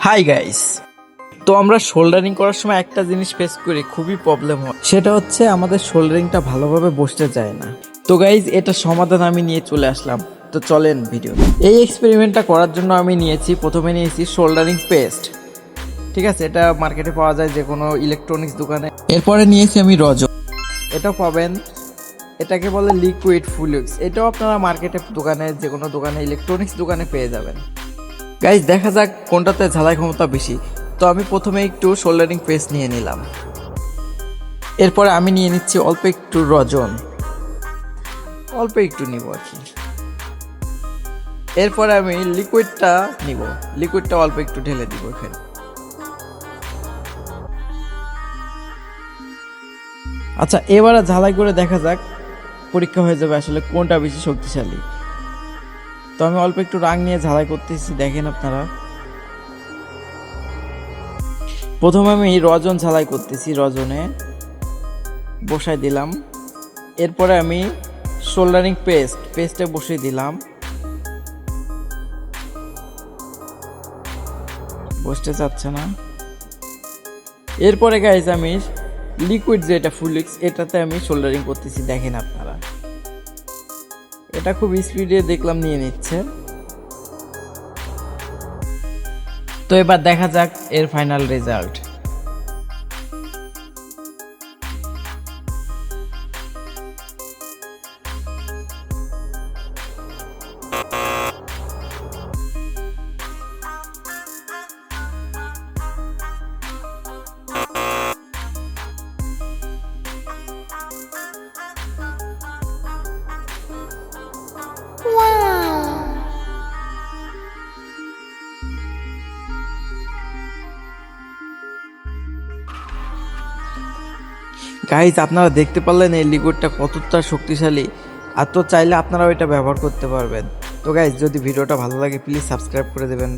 Hi guys. তো আমরা soldering করার সময় একটা জিনিস ফেস করি, খুবই প্রবলেম হয়, সেটা হচ্ছে আমাদের শোল্ডারিংটা ভালোভাবে বসতে যায় না। তো গাইজ এটা সমাধান আমি নিয়ে চলে আসলাম। তো চলেন ভিডিও। এই এক্সপেরিমেন্টটা করার জন্য আমি প্রথমে নিয়েছি শোল্ডারিং পেস্ট। ঠিক আছে, এটা মার্কেটে পাওয়া যায় যে কোনো ইলেকট্রনিক্স দোকানে। এরপরে নিয়েছি আমি রজন, এটাও পাবেন। এটাকে বলে লিকুইড ফুলুক্স, এটাও আপনারা মার্কেটের দোকানে যে কোনো দোকানে ইলেকট্রনিক্স দোকানে পেয়ে যাবেন। গাইজ দেখা যাক কোনটাতে ঝালাই ক্ষমতা বেশি। তো আমি প্রথমে একটু শোল্ডারিং পেস্ট নিয়ে নিলাম। এরপরে আমি নিয়ে নিচ্ছি অল্প একটু রজন, অল্প একটু নিব আর কি। এরপরে আমি লিকুইডটা নিব, লিকুইডটা অল্প একটু ঢেলে দিব এখানে। আচ্ছা, এবারে ঝালাই করে দেখা যাক, পরীক্ষা হয়ে যাবে আসলে কোনটা বেশি শক্তিশালী। তো আমি অল্প একটু রাং নিয়ে ঝালাই করতেছি, দেখেন আপনারা। প্রথমে আমি রজন ঝালাই করতেছি, রজনে বসাই দিলাম। এরপরে আমি শোল্ডারিং পেস্টে বসিয়ে দিলাম, বসতে চাচ্ছে না। এরপরে গাইজ আমি লিকুইড যেটা ফুলিক্স, এটাতে আমি শোল্ডারিং করতেছি, দেখেন আপনারা। এটা খুব স্পিডে দেখলাম নিয়ে নিচ্ছে। তো এবার দেখা যাক এর ফাইনাল রেজাল্ট। গাইজ আপনারা দেখতে পারলেন এই লিকুইডটা কতটা শক্তিশালী। আর তো চাইলে আপনারাও এটা ব্যবহার করতে পারবেন। তো গাইজ যদি ভিডিওটা ভালো লাগে প্লিজ সাবস্ক্রাইব করে দেবেন।